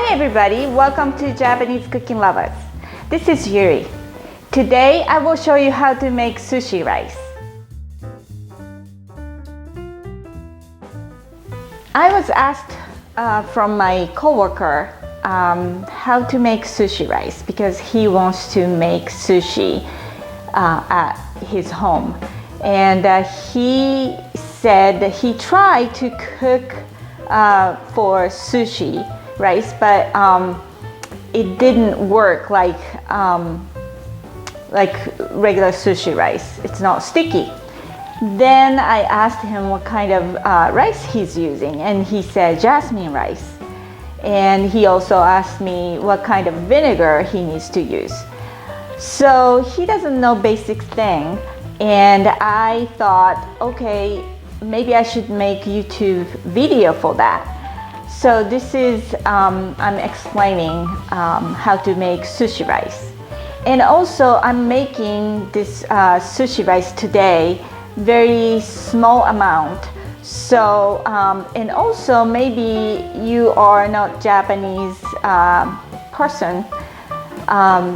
Hi everybody, welcome to Japanese Cooking Lovers. This is Yuri. Today I will show you how to make sushi rice. I was asked from my coworker how to make sushi rice because he wants to make sushi at his home. And he said that he tried to cook for sushi rice, but it didn't work like regular sushi rice. It's not sticky. Then I asked him what kind of rice he's using, and he said jasmine rice. And he also asked me what kind of vinegar he needs to use. So he doesn't know basic thing, and I thought, okay, maybe I should make YouTube video for that. So this is, I'm explaining how to make sushi rice. And also I'm making this sushi rice today, very small amount. So, and also maybe you are not Japanese person,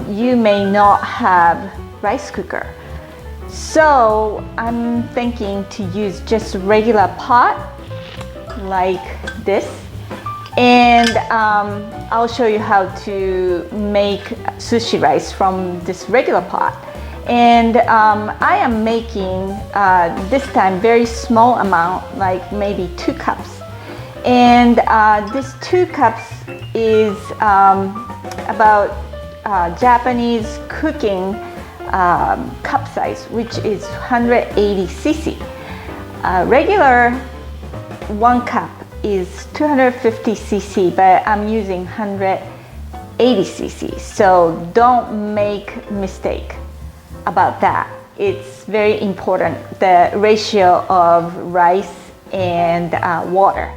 you may not have rice cooker. So I'm thinking to use just regular pot like this. And I'll show you how to make sushi rice from this regular pot. And I am making this time very small amount, like maybe 2 cups. And this 2 cups is about Japanese cooking cup size, which is 180 cc. Regular 1 cup is 250 cc, but I'm using 180 cc. So don't make mistake about that. It's very important, the ratio of rice and water.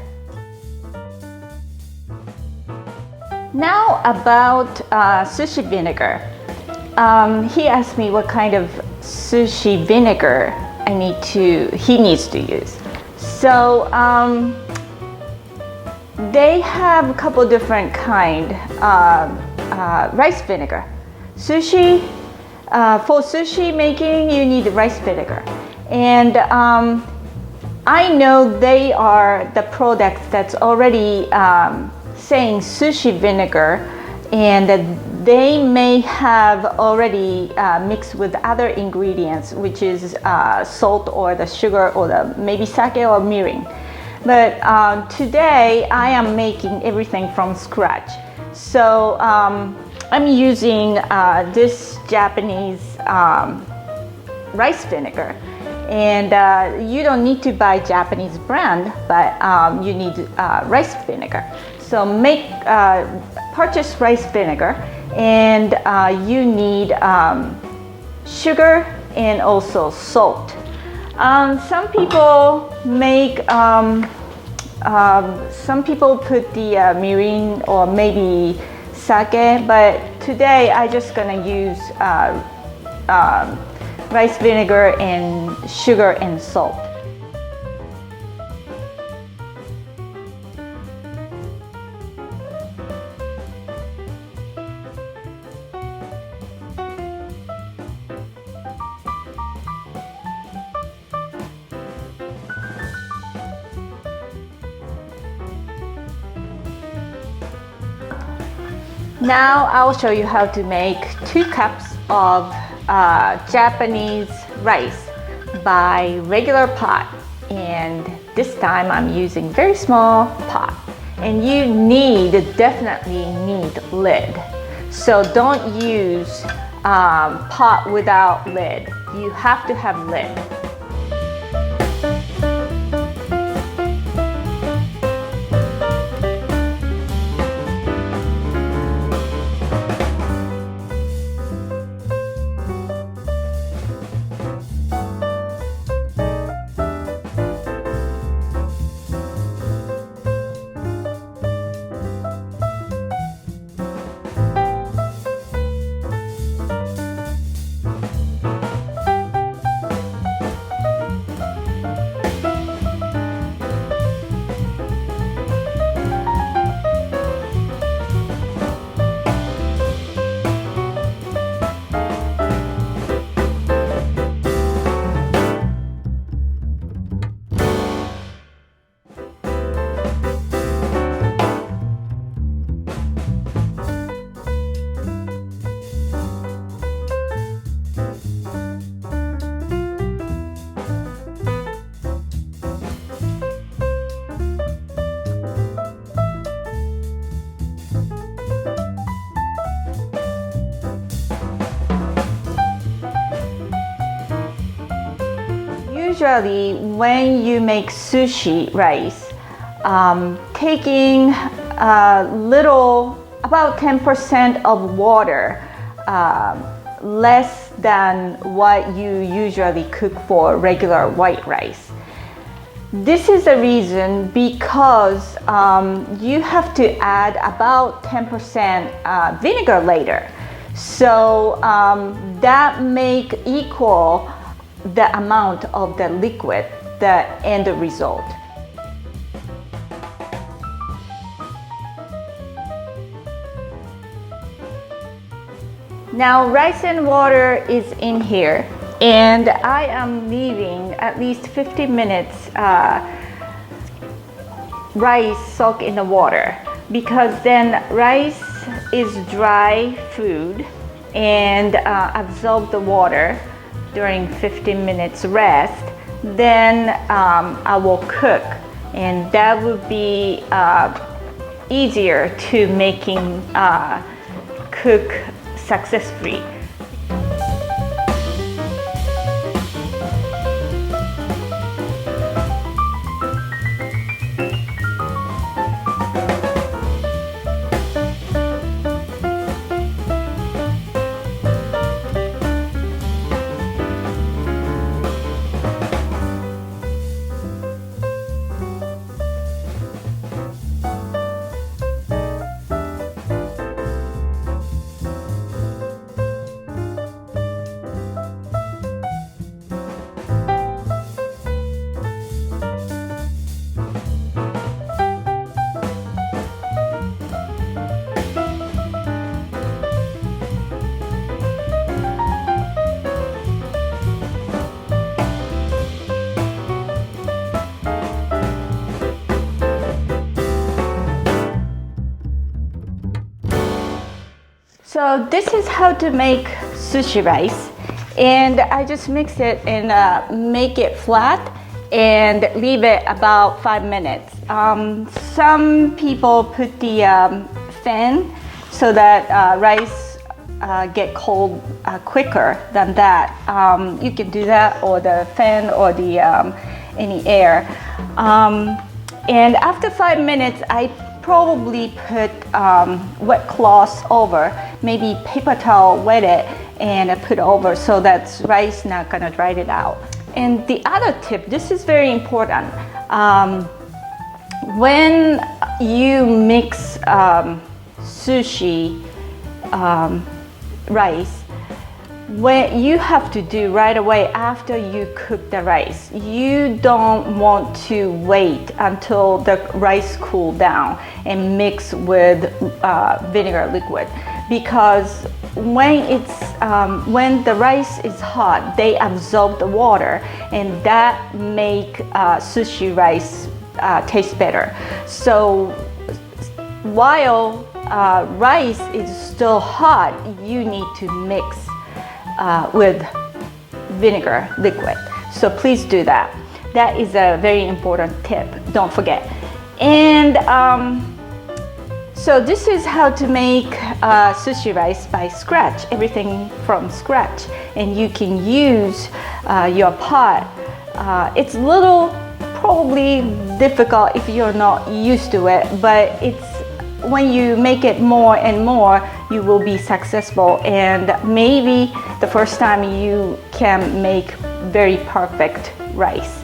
Now about sushi vinegar. He asked me what kind of sushi vinegar he needs to use. So they have a couple different kind rice vinegar. Sushi, for sushi making, you need rice vinegar. And I know they are the products that's already saying sushi vinegar, and they may have already mixed with other ingredients, which is salt or the sugar or the maybe sake or mirin. But today I am making everything from scratch. So I'm using this Japanese rice vinegar. And you don't need to buy Japanese brand, but you need rice vinegar. So purchase rice vinegar, and you need sugar and also salt. Some people make, some people put the mirin or maybe sake, but today I just gonna use rice vinegar and sugar and salt. Now I'll show you how to make 2 cups of Japanese rice by regular pot. And this time I'm using very small pot. And you definitely need lid. So don't use pot without lid. You have to have lid. usually when you make sushi rice, taking a little, about 10% of water, less than what you usually cook for regular white rice. This is the reason because you have to add about 10% vinegar later. So that make equal the amount of the liquid, the end result. Now rice and water is in here, and I am leaving at least 15 minutes rice soak in the water, because then rice is dry food and absorb the water during 15 minutes rest. Then I will cook, and that would be easier to making cook successfully. So this is how to make sushi rice, and I just mix it and make it flat and leave it about 5 minutes. Some people put the fan so that rice get cold quicker than that. You can do that, or the fan, or the any air. And after 5 minutes, I probably put wet cloth over, maybe paper towel, wet it and put over, so that rice not gonna dry it out. And the other tip, this is very important. When you mix sushi rice, what you have to do right away after you cook the rice, you don't want to wait until the rice cool down and mix with vinegar liquid, because when the rice is hot, they absorb the water, and that make sushi rice taste better. So while rice is still hot, you need to mix with vinegar liquid. So please do that. That is a very important tip, don't forget. And so this is how to make sushi rice by scratch, everything from scratch. And you can use your pot. It's a little probably difficult if you're not used to it, but it's when you make it more and more, you will be successful, and maybe the first time you can make very perfect rice.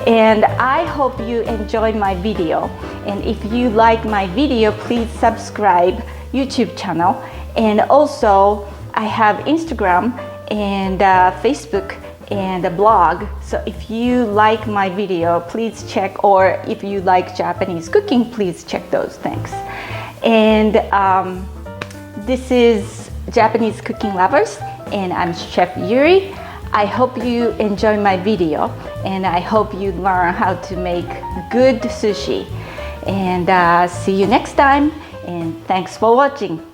And I hope you enjoyed my video, and if you like my video, please subscribe YouTube channel. And also I have Instagram and Facebook and a blog, so if you like my video, please check, or if you like Japanese cooking, please check those things. And this is Japanese Cooking Lovers, and I'm Chef Yuri. I hope you enjoy my video, and I hope you learn how to make good sushi. And see you next time, and thanks for watching.